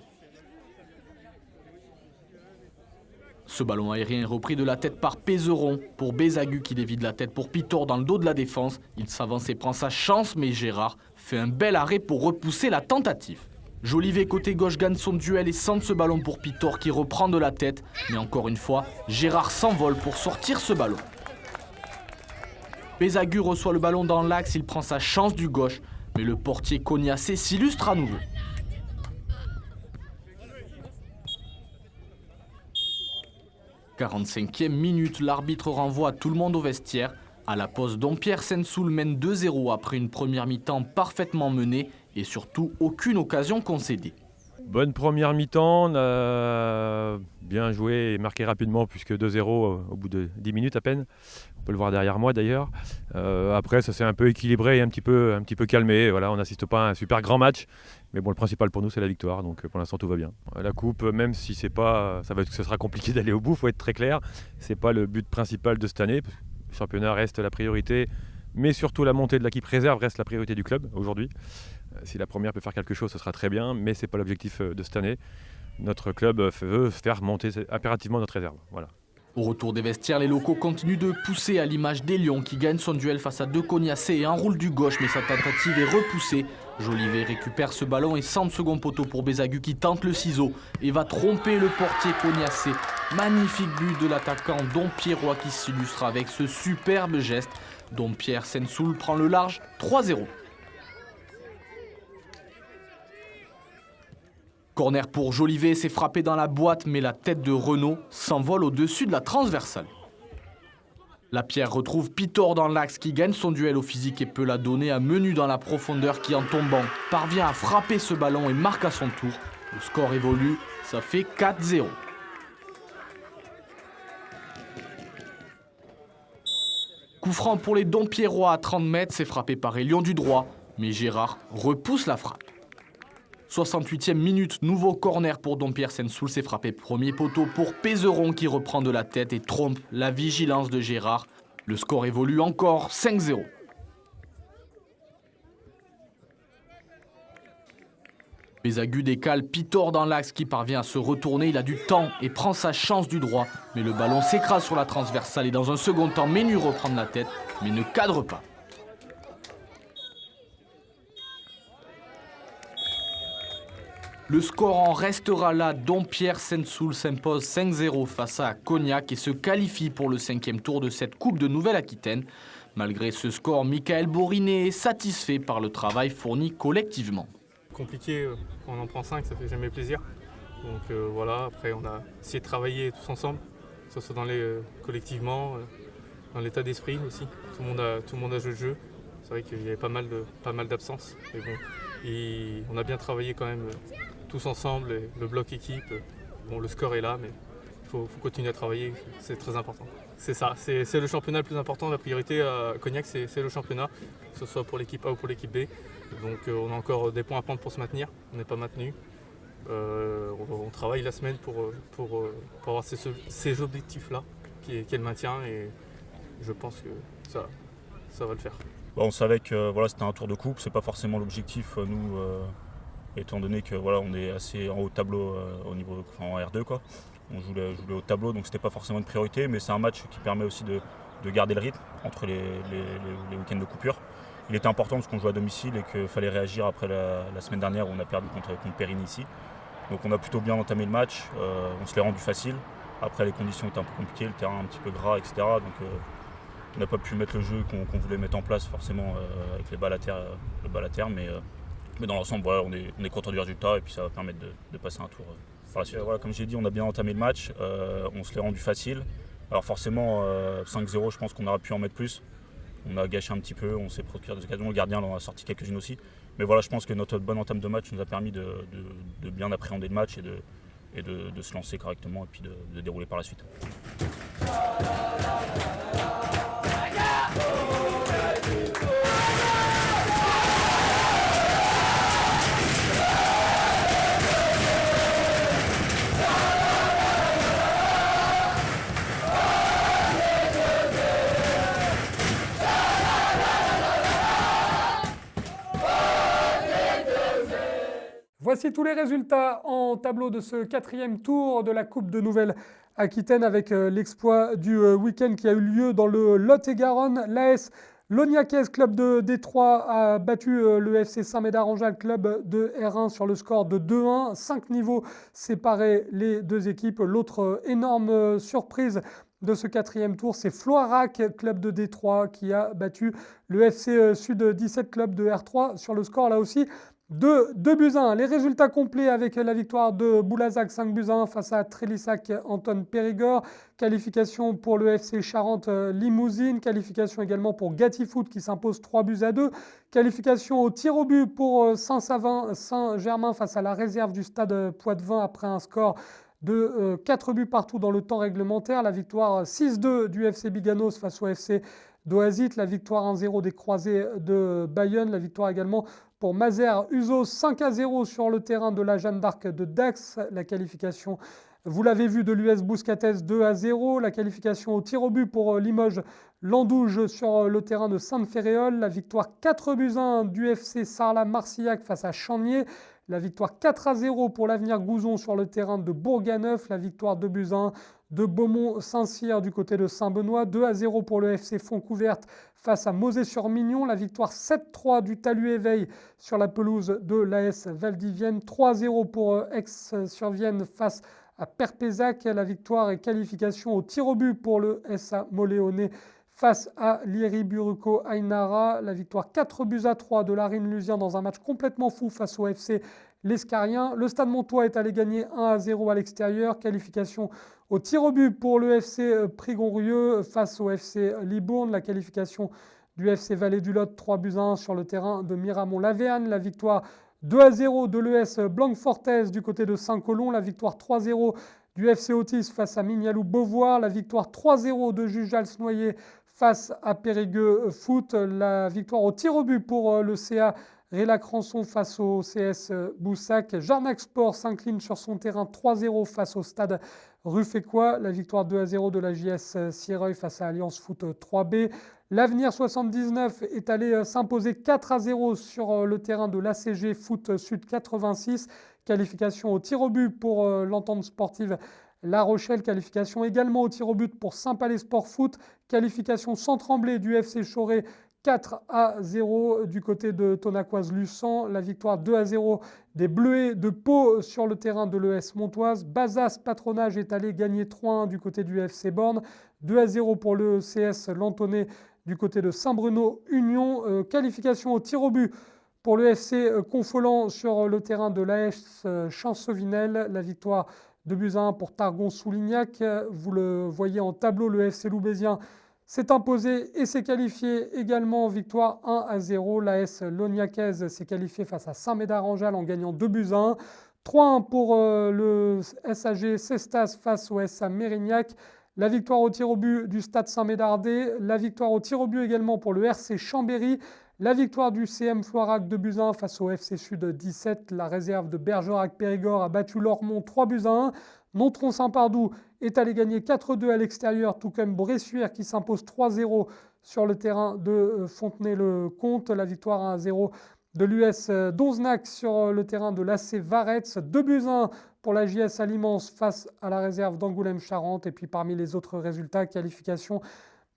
Ce ballon aérien est repris de la tête par Pézeron pour Bézagu qui dévie de la tête pour Pitor dans le dos de la défense. Il s'avance et prend sa chance, mais Gérard fait un bel arrêt pour repousser la tentative. Jolivet côté gauche gagne son duel et centre ce ballon pour Pitor qui reprend de la tête. Mais encore une fois, Gérard s'envole pour sortir ce ballon. Bézagu reçoit le ballon dans l'axe, il prend sa chance du gauche. Mais le portier cognacé s'illustre à nouveau. « 45e minute, l'arbitre renvoie tout le monde au vestiaire. À la pause, Dompierre-Sainte-Soule mène 2-0 après une première mi-temps parfaitement menée et surtout aucune occasion concédée. Bonne première mi-temps, on a bien joué et marqué rapidement puisque 2-0 au bout de 10 minutes à peine. On peut le voir derrière moi d'ailleurs. Après ça s'est un peu équilibré et un petit peu calmé. Voilà, on n'assiste pas à un super grand match. Mais bon, le principal pour nous c'est la victoire, donc pour l'instant tout va bien. La coupe, même si c'est pas, ça sera compliqué d'aller au bout, il faut être très clair. C'est pas le but principal de cette année. Le championnat reste la priorité, mais surtout la montée de l'équipe réserve reste la priorité du club aujourd'hui. Si la première peut faire quelque chose, ce sera très bien, mais ce n'est pas l'objectif de cette année. Notre club veut faire monter impérativement notre réserve. Voilà. Au retour des vestiaires, les locaux continuent de pousser à l'image d'Elion qui gagne son duel face à deux cognacés et enroule du gauche, mais sa tentative est repoussée. Jolivet récupère ce ballon et centre second poteau pour Bézagu qui tente le ciseau et va tromper le portier cognacé. Magnifique but de l'attaquant dompierrois qui s'illustre avec ce superbe geste. Dompierre Sensoul prend le large 3-0. Corner pour Jolivet, c'est frappé dans la boîte, mais la tête de Renaud s'envole au-dessus de la transversale. Lapierre retrouve Pitor dans l'axe qui gagne son duel au physique et peut la donner à Menu dans la profondeur qui, en tombant, parvient à frapper ce ballon et marque à son tour. Le score évolue, ça fait 4-0. Coup franc pour les Dompierrois à 30 mètres, c'est frappé par Elion du droit, mais Gérard repousse la frappe. 68e minute, nouveau corner pour Dompierre Sensoul, c'est frappé premier poteau pour Pézeron qui reprend de la tête et trompe la vigilance de Gérard. Le score évolue encore 5-0. Bézagu décale Pitor dans l'axe qui parvient à se retourner, il a du temps et prend sa chance du droit, mais le ballon s'écrase sur la transversale et dans un second temps, Menu reprend de la tête, mais ne cadre pas. Le score en restera là. Dompierre Sensoul s'impose 5-0 face à Cognac et se qualifie pour le 5e tour de cette Coupe de Nouvelle-Aquitaine. Malgré ce score, Michael Boriné est satisfait par le travail fourni collectivement. Compliqué, on en prend 5, ça fait jamais plaisir. Donc voilà, après on a essayé de travailler tous ensemble, que ce soit collectivement, dans l'état d'esprit aussi. Tout le monde a joué le jeu. C'est vrai qu'il y avait pas mal d'absences. Mais bon, et on a bien travaillé quand même tous ensemble, et le bloc équipe. Bon, le score est là, mais il faut continuer à travailler, c'est très important. C'est ça, c'est le championnat le plus important. La priorité à Cognac, c'est le championnat, que ce soit pour l'équipe A ou pour l'équipe B. Donc on a encore des points à prendre pour se maintenir, on n'est pas maintenu. On travaille la semaine pour avoir ces objectifs-là, qui est le maintien, et je pense que ça va le faire. On savait que voilà, c'était un tour de coupe, c'est pas forcément l'objectif, nous, étant donné que voilà, on est assez en haut de tableau au niveau, en R2 quoi. On joue le haut de tableau, donc c'était pas forcément une priorité, mais c'est un match qui permet aussi de garder le rythme entre les week-ends de coupure. Il était important parce qu'on joue à domicile et qu'il fallait réagir après la semaine dernière où on a perdu contre Périgny ici. Donc on a plutôt bien entamé le match, on se l'est rendu facile. Après les conditions étaient un peu compliquées, le terrain un petit peu gras, etc. Donc on n'a pas pu mettre le jeu qu'on voulait mettre en place forcément avec le bal à terre, mais dans l'ensemble voilà, on est content du résultat et puis ça va permettre de passer un tour par la suite. Voilà, comme j'ai dit, on a bien entamé le match, on se l'est rendu facile. Alors forcément 5-0, je pense qu'on aurait pu en mettre plus. On a gâché un petit peu, on s'est procuré des occasions, le gardien en a sorti quelques-unes aussi. Mais voilà, je pense que notre bonne entame de match nous a permis de bien appréhender le match et de se lancer correctement et puis de dérouler par la suite. Voici tous les résultats en tableau de ce 4e tour de la Coupe de Nouvelle-Aquitaine avec l'exploit du week-end qui a eu lieu dans le Lot-et-Garonne. L'AS Lognacaise, club de Détroit, a battu le FC Saint-Médard-Angel, club de R1 sur le score de 2-1. 5 niveaux séparaient les deux équipes. L'autre énorme surprise de ce 4e tour, c'est Floirac, club de Détroit, qui a battu le FC Sud 17, club de R3 sur le score là aussi de 2-1. Les résultats complets avec la victoire de Boulazac 5-1 face à Trélissac Anton Périgord. Qualification pour le FC Charente Limousine. Qualification également pour Gatifoot qui s'impose 3-2. Qualification au tir au but pour Saint-Savin Saint-Germain face à la réserve du stade Poitevin après un score de 4 buts partout dans le temps réglementaire. La victoire 6-2 du FC Biganos face au FC d'Oasit. La victoire 1-0 des Croisés de Bayonne. La victoire également pour Mazères Uzos 5-0 sur le terrain de la Jeanne d'Arc de Dax. La qualification, vous l'avez vu, de l'US Bouscatès 2-0. La qualification au tir au but pour Limoges Landouge sur le terrain de Sainte-Féréole. La victoire 4-1 du FC Sarlat-Marcillac face à Chanier. La victoire 4-0 pour l'Avenir Gouzon sur le terrain de Bourganeuf. La victoire 2-1 de Beaumont-Saint-Cyr du côté de Saint-Benoît. 2-0 pour le FC Fontcouverte face à Mosée-sur-Mignon. La victoire 7-3 du Talus-Éveil sur la pelouse de l'AS Valdivienne. 3-0 pour Aix-sur-Vienne face à Perpézac. La victoire et qualification au tir au but pour le SA Moléonais face à l'Iri Buruko Ainara. La victoire 4-3 de l'Arin Lusien dans un match complètement fou face au FC L'Escarien. Le Stade Montois est allé gagner 1-0 à l'extérieur. Qualification au tir au but pour le FC Prigonrieux face au FC Libourne. La qualification du FC Vallée du Lot 3-1 sur le terrain de Miramont-Lavergne. La victoire 2-0 de l'ES Blanquefortez du côté de Saint-Colomb. La victoire 3-0 du FC Otis face à Mignalou-Beauvoir. La victoire 3-0 de Jujals-Noyer face à Périgueux Foot. La victoire au tir au but pour le CA Rélac-Rançon face au CS Boussac. Jarnac Sport s'incline sur son terrain 3-0 face au Stade Ruffécois. La victoire 2-0 de la JS Sierreuil face à Alliance Foot 3B. L'Avenir 79 est allé s'imposer 4-0 sur le terrain de l'ACG Foot Sud 86. Qualification au tir au but pour l'entente sportive La Rochelle. Qualification également au tir au but pour Saint-Palais Sport Foot. Qualification sans trembler du FC Choré 4-0 du côté de Tonacoise-Luçon. La victoire 2-0 des Bleuets de Pau sur le terrain de l'ES Montoise. Bazas Patronage est allé gagner 3-1 du côté du FC Borne. 2-0 pour le CS Lantonnais du côté de Saint-Bruno Union. Qualification au tir au but pour le FC Confolant sur le terrain de l'AS Chancevinel. La victoire 2-1 pour Targon-Soulignac. Vous le voyez en tableau, le FC Loubésien s'est imposé et s'est qualifié également. Victoire 1-0. L'AS Lognacaise s'est qualifiée face à Saint-Médard-en-Jalles en gagnant 2-1. 3-1 pour le SAG Cestas face au SA Mérignac. La victoire au tir au but du Stade Saint-Médardais. La victoire au tir au but également pour le RC Chambéry. La victoire du CM Floirac 2-1 face au FC Sud 17. La réserve de Bergerac-Périgord a battu Lormont 3-1. Nontron-Saint-Pardoux est allé gagner 4-2 à l'extérieur, tout comme Bressuire qui s'impose 3-0 sur le terrain de Fontenay-le-Comte. La victoire 1-0 de l'US Donzenac sur le terrain de l'AC Varetz. 2-1 pour la JS Aliments face à la réserve d'Angoulême-Charente. Et puis parmi les autres résultats, qualification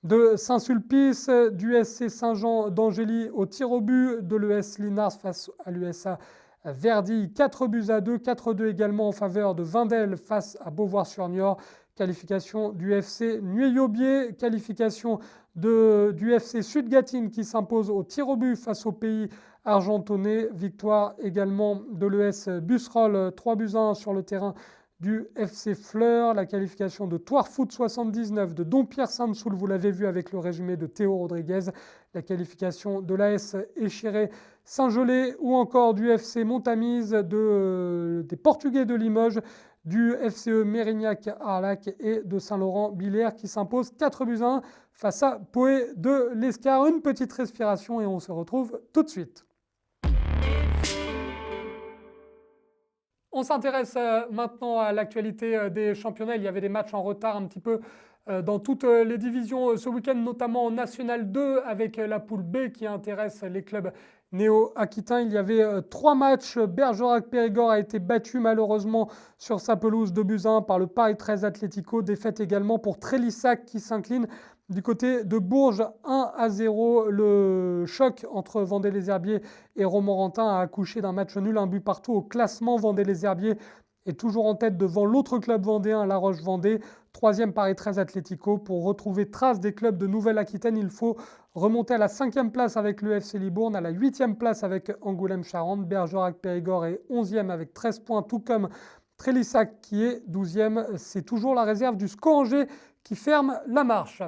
de Saint-Sulpice, du SC Saint-Jean d'Angély au tir au but, de l'ES Linars face à l'USA Verdi, 4-2, 4-2 également en faveur de Vindel face à Beauvoir-sur-Niort. Qualification du FC Nueil-Aubier, qualification du FC Sud-Gatine qui s'impose au tir au but face au pays argentonnais. Victoire également de l'ES Busserolles, 3-1 sur le terrain du FC Fleur. La qualification de Toire Foot 79 de Dompierre-Sainte-Soule, vous l'avez vu avec le résumé de Théo Rodriguez. La qualification de l'AS Échiré Saint-Gelais ou encore du FC Montamise, des Portugais de Limoges, du FCE Mérignac-Arlac et de Saint-Laurent-Billaire qui s'impose 4-1 face à Poé de l'Escar. Une petite respiration et on se retrouve tout de suite. On s'intéresse maintenant à l'actualité des championnats. Il y avait des matchs en retard un petit peu dans toutes les divisions ce week-end, notamment en National 2 avec la poule B qui intéresse les clubs néo-aquitains. Il y avait 3 matchs. Bergerac-Périgord a été battu malheureusement sur sa pelouse 2-1 par le Paris 13 Atlético. Défaite également pour Trélissac qui s'incline du côté de Bourges 1-0. Le choc entre Vendée-les-Herbiers et Romorantin a accouché d'un match nul, un but partout au classement. Vendée-les-Herbiers est toujours en tête devant l'autre club vendéen, La Roche-Vendée. 3e Paris 13 Atlético. Pour retrouver trace des clubs de Nouvelle-Aquitaine, il faut remonter à la 5e place avec le FC Libourne, à la 8e place avec Angoulême-Charente. Bergerac-Périgord est 11e avec 13 points, tout comme Trélissac qui est 12e. C'est toujours la réserve du SCO Angers qui ferme la marche.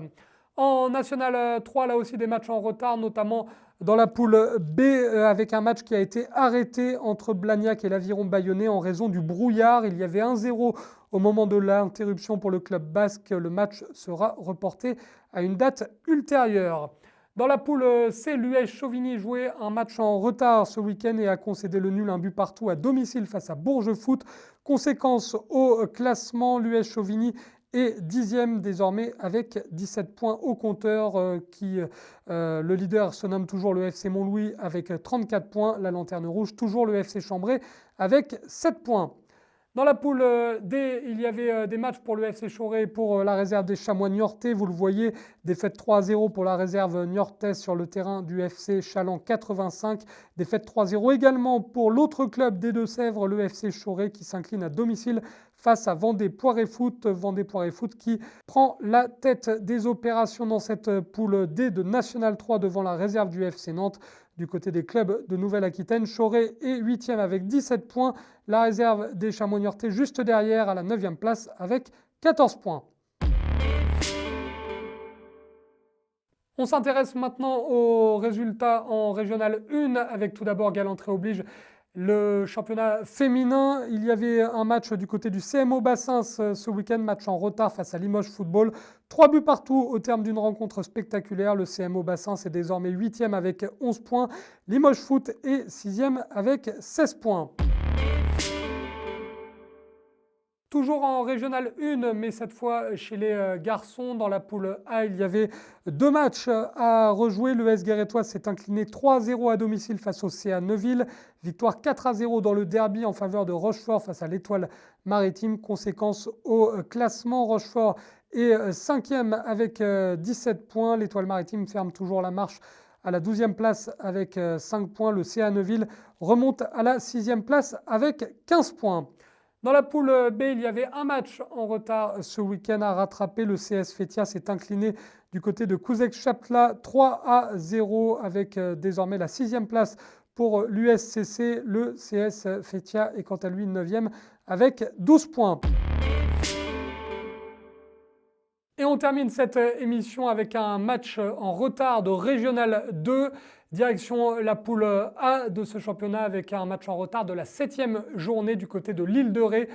En National 3, là aussi des matchs en retard, notamment dans la poule B, avec un match qui a été arrêté entre Blagnac et l'Aviron Bayonnais en raison du brouillard. Il y avait 1-0 au moment de l'interruption pour le club basque. Le match sera reporté à une date ultérieure. Dans la poule C, l'US Chauvigny jouait un match en retard ce week-end et a concédé le nul, un but partout à domicile face à Bourges Foot. Conséquence au classement, l'US Chauvigny est 10e désormais avec 17 points au compteur. Le leader se nomme toujours le FC Montlouis avec 34 points. La lanterne rouge, toujours le FC Chambray avec 7 points. Dans la poule D, il y avait des matchs pour le FC Choré et pour la réserve des Chamois niortais. Vous le voyez, défaite 3-0 pour la réserve niortaise sur le terrain du FC Chaland 85. Défaite 3-0 également pour l'autre club des Deux-Sèvres, le FC Choré, qui s'incline à domicile face à Vendée Poiré Foot. Vendée Poiré Foot qui prend la tête des opérations dans cette poule D de National 3 devant la réserve du FC Nantes. Du côté des clubs de Nouvelle-Aquitaine, Choré est 8e avec 17 points. La réserve des Chamonix-Niortais juste derrière à la 9e place avec 14 points. On s'intéresse maintenant aux résultats en Régional 1 avec tout d'abord Galanterie oblige le championnat féminin. Il y avait un match du côté du CMO Bassins ce week-end, match en retard face à Limoges Football. 3 buts partout au terme d'une rencontre spectaculaire. Le CMO Bassins est désormais 8e avec 11 points. Limoges Foot est 6e avec 16 points. Toujours en Régional 1, mais cette fois chez les garçons, dans la poule A, il y avait 2 matchs à rejouer. Le S Guérétois s'est incliné 3-0 à domicile face au CA Neuville. Victoire 4-0 dans le derby en faveur de Rochefort face à l'Étoile Maritime. Conséquence au classement, Rochefort est 5e avec 17 points. L'Étoile Maritime ferme toujours la marche à la 12e place avec 5 points. Le CA Neuville remonte à la 6e place avec 15 points. Dans la poule B, il y avait un match en retard ce week-end à rattraper. Le CS Fétia s'est incliné du côté de Couzec-Chaptla 3-0 avec désormais la 6e place pour l'USCC. Le CS Fétia est quant à lui 9e avec 12 points. Et on termine cette émission avec un match en retard de Régional 2. Direction la poule A de ce championnat avec un match en retard de la 7e journée du côté de l'île de Ré.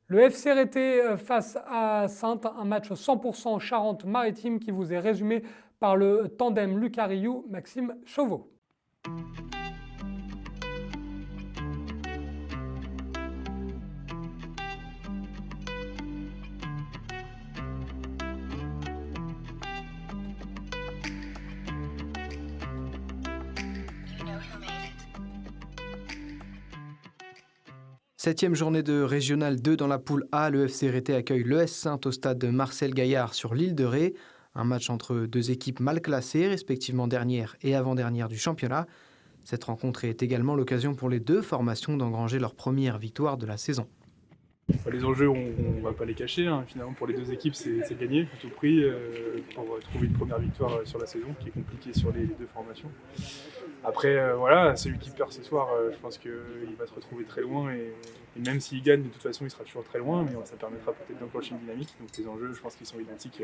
Le FC Rété face à Saintes, un match 100% Charente-Maritime qui vous est résumé par le tandem Lucas Rioux, Maxime Chauveau. Septième journée de Régional 2 dans la poule A, le FC Rété accueille l'ES Saintes au stade de Marcel Gaillard sur l'île de Ré. Un match entre deux équipes mal classées, respectivement dernière et avant-dernière du championnat. Cette rencontre est également l'occasion pour les deux formations d'engranger leur première victoire de la saison. Les enjeux, on ne va pas les cacher. Finalement, pour les deux équipes, c'est gagner à tout prix pour trouver une première victoire sur la saison, qui est compliquée sur les deux formations. Après, voilà, celui qui perd ce soir, je pense qu'il va se retrouver très loin. Et même s'il gagne, de toute façon, il sera toujours très loin. Mais ça permettra peut-être d'enclencher une dynamique. Donc les enjeux, je pense qu'ils sont identiques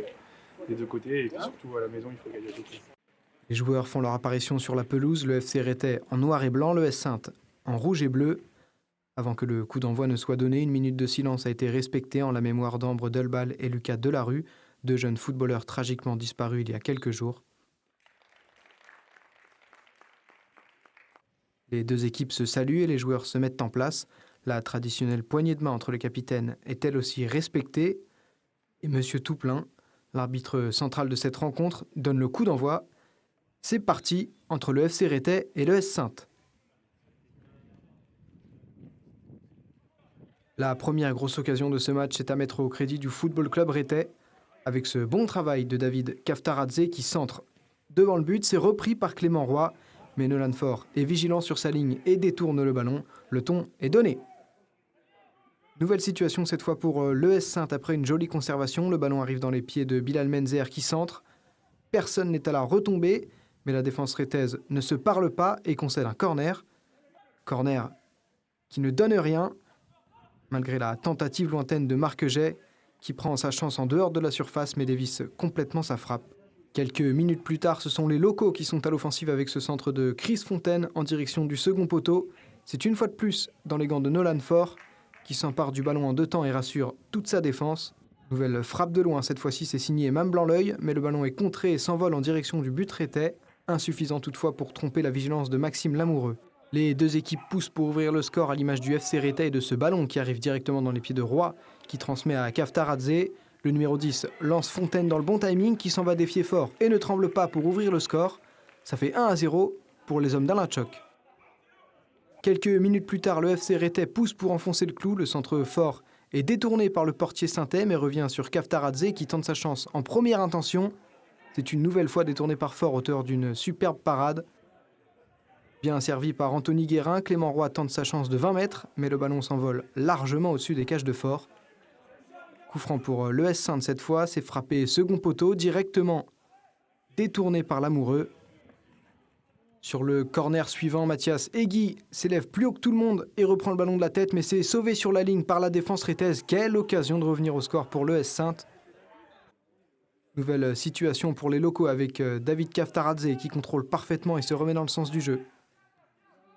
des deux côtés. Et puis surtout, à la maison, il faut gagner à tout prix. Les joueurs font leur apparition sur la pelouse. Le FC Rété en noir et blanc, le S Saintes en rouge et bleu. Avant que le coup d'envoi ne soit donné, 1 minute de silence a été respectée en la mémoire d'Ambre Delbal et Lucas Delarue, deux jeunes footballeurs tragiquement disparus il y a quelques jours. Les deux équipes se saluent et les joueurs se mettent en place. La traditionnelle poignée de main entre les capitaines est elle aussi respectée. Et M. Touplin, l'arbitre central de cette rencontre, donne le coup d'envoi. C'est parti entre le FC Rété et le S Saintes. La première grosse occasion de ce match est à mettre au crédit du Football Club Rétais. Avec ce bon travail de David Kaftaradze qui centre devant le but, c'est repris par Clément Roy. Mais Nolan Faure est vigilant sur sa ligne et détourne le ballon. Le ton est donné. Nouvelle situation cette fois pour l'ES Saintes après une jolie conservation. Le ballon arrive dans les pieds de Bilal Menzer qui centre. Personne n'est à la retombée, mais la défense rétaise ne se parle pas et concède un corner. Corner qui ne donne rien, malgré la tentative lointaine de Marc Jay, qui prend sa chance en dehors de la surface mais dévisse complètement sa frappe. Quelques minutes plus tard, ce sont les locaux qui sont à l'offensive avec ce centre de Chris Fontaine en direction du second poteau. C'est une fois de plus dans les gants de Nolan Faure, qui s'empare du ballon en deux temps et rassure toute sa défense. Nouvelle frappe de loin, cette fois-ci c'est signé Mam Blanc-L'œil, mais le ballon est contré et s'envole en direction du but rétais, insuffisant toutefois pour tromper la vigilance de Maxime Lamoureux. Les deux équipes poussent pour ouvrir le score à l'image du FC Rétais et de ce ballon qui arrive directement dans les pieds de Roy, qui transmet à Kaftaradze. Le numéro 10 lance Fontaine dans le bon timing, qui s'en va défier fort et ne tremble pas pour ouvrir le score. Ça fait 1-0 pour les hommes d'Alain Tchoc. Quelques minutes plus tard, le FC Rétais pousse pour enfoncer le clou. Le centre fort est détourné par le portier saintais, mais revient sur Kaftaradze qui tente sa chance en première intention. C'est une nouvelle fois détourné par Fort, auteur d'une superbe parade. Bien servi par Anthony Guérin, Clément Roy tente sa chance de 20 mètres, mais le ballon s'envole largement au-dessus des cages de Fort. Coup franc pour l'ES Sainte cette fois, c'est frappé second poteau, directement détourné par l'Amoureux. Sur le corner suivant, Mathias Egui s'élève plus haut que tout le monde et reprend le ballon de la tête, mais c'est sauvé sur la ligne par la défense rétaise. Quelle occasion de revenir au score pour l'ES Sainte. Nouvelle situation pour les locaux avec David Kaftaradze qui contrôle parfaitement et se remet dans le sens du jeu.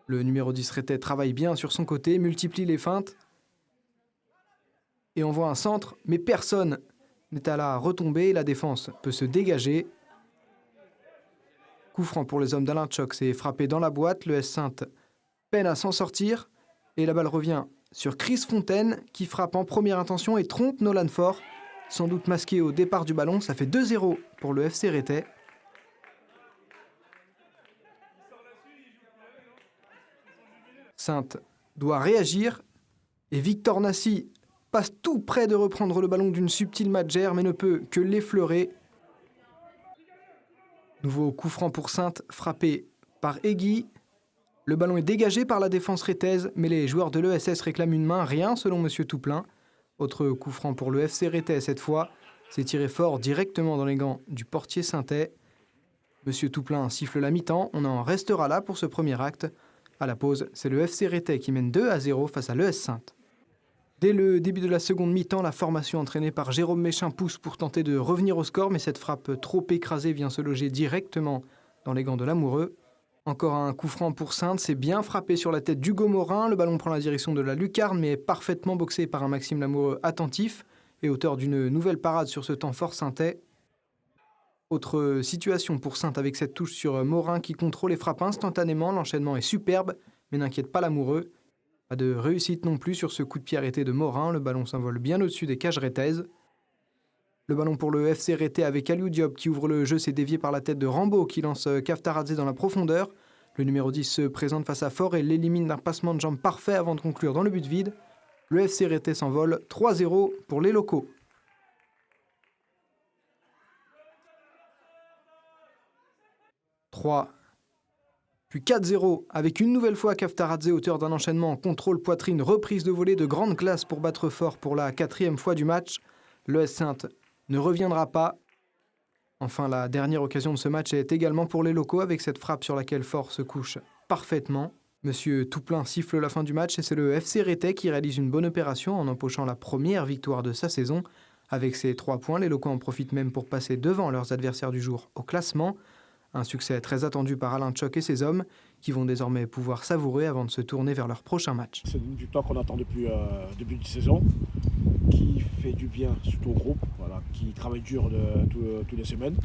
Le numéro 10 Rétais travaille bien sur son côté, multiplie les feintes. Et on voit un centre, mais personne n'est à la retombée. La défense peut se dégager. Coup franc pour les hommes d'Alain Tchok, c'est frappé dans la boîte. Le S Sainte peine à s'en sortir. Et la balle revient sur Chris Fontaine qui frappe en première intention et trompe Nolan Faure. Sans doute masqué au départ du ballon, ça fait 2-0 pour le FC Rétais. Sainte doit réagir et Victor Nassi passe tout près de reprendre le ballon d'une subtile Madjer mais ne peut que l'effleurer. Nouveau coup franc pour Sainte, frappé par Egui. Le ballon est dégagé par la défense rétaise, mais les joueurs de l'ESS réclament une main, rien selon Monsieur Touplain. Autre coup franc pour le FC Rétais cette fois, c'est tiré fort directement dans les gants du portier saintais. Monsieur Touplain siffle la mi-temps, on en restera là pour ce premier acte. À la pause, c'est le FC Rétais qui mène 2-0 face à l'ES Sainte. Dès le début de la seconde mi-temps, la formation entraînée par Jérôme Méchin pousse pour tenter de revenir au score, mais cette frappe trop écrasée vient se loger directement dans les gants de l'Amoureux. Encore un coup franc pour Sainte, c'est bien frappé sur la tête d'Hugo Morin. Le ballon prend la direction de la lucarne, mais est parfaitement boxé par un Maxime Lamoureux attentif et auteur d'une nouvelle parade sur ce temps fort saintais. Autre situation pour Sainte avec cette touche sur Morin qui contrôle et frappe instantanément. L'enchaînement est superbe, mais n'inquiète pas l'Amoureux. Pas de réussite non plus sur ce coup de pied arrêté de Morin. Le ballon s'envole bien au-dessus des cages rétaises. Le ballon pour le FC Rétais avec Aliou Diop qui ouvre le jeu, c'est dévié par la tête de Rambo qui lance Kaftaradze dans la profondeur. Le numéro 10 se présente face à Faure et l'élimine d'un passement de jambe parfait avant de conclure dans le but vide. Le FC Rétais s'envole 3-0 pour les locaux. Puis 4-0 avec une nouvelle fois Kaftaradze, auteur d'un enchaînement en contrôle poitrine, reprise de volée de grande classe pour battre Faure pour la 4e fois du match. L'ES Sainte ne reviendra pas. Enfin, la dernière occasion de ce match est également pour les locaux avec cette frappe sur laquelle Faure se couche parfaitement. Monsieur Touplain siffle la fin du match et c'est le FC Rétais qui réalise une bonne opération en empochant la première victoire de sa saison. Avec ces 3 points, les locaux en profitent même pour passer devant leurs adversaires du jour au classement. Un succès très attendu par Alain Tchok et ses hommes qui vont désormais pouvoir savourer avant de se tourner vers leur prochain match. C'est une victoire qu'on attend depuis le début de saison, qui fait du bien surtout au groupe, voilà, qui travaille dur toutes les semaines.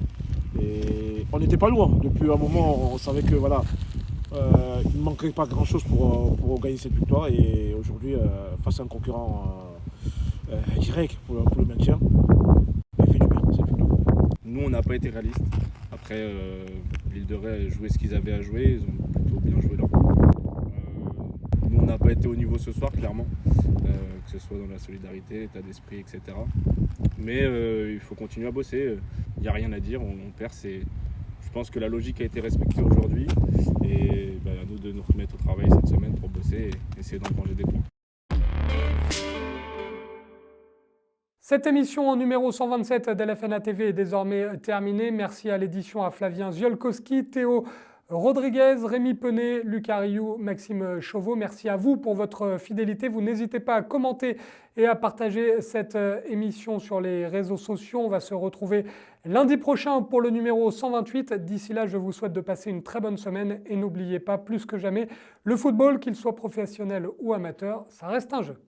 Et on n'était pas loin. Depuis un moment, on savait que voilà, il ne manquerait pas grand-chose pour gagner cette victoire. Et aujourd'hui, face à un concurrent direct pour le maintien, il fait du bien cette victoire. Nous, on n'a pas été réalistes. Après, l'Île de Ré a joué ce qu'ils avaient à jouer, ils ont plutôt bien joué leur rôle. Nous, on n'a pas été au niveau ce soir, clairement, que ce soit dans la solidarité, l'état d'esprit, etc. Mais il faut continuer à bosser, il n'y a rien à dire, on perd. Je pense que la logique a été respectée aujourd'hui et à nous de nous remettre au travail cette semaine pour bosser et essayer d'engranger des points. Cette émission numéro 127 d'LFNA TV est désormais terminée. Merci à l'édition à Flavien Ziolkowski, Théo Rodriguez, Rémi Penet, Luc Ariou, Maxime Chauveau. Merci à vous pour votre fidélité. Vous n'hésitez pas à commenter et à partager cette émission sur les réseaux sociaux. On va se retrouver lundi prochain pour le numéro 128. D'ici là, je vous souhaite de passer une très bonne semaine et n'oubliez pas, plus que jamais, le football, qu'il soit professionnel ou amateur, ça reste un jeu.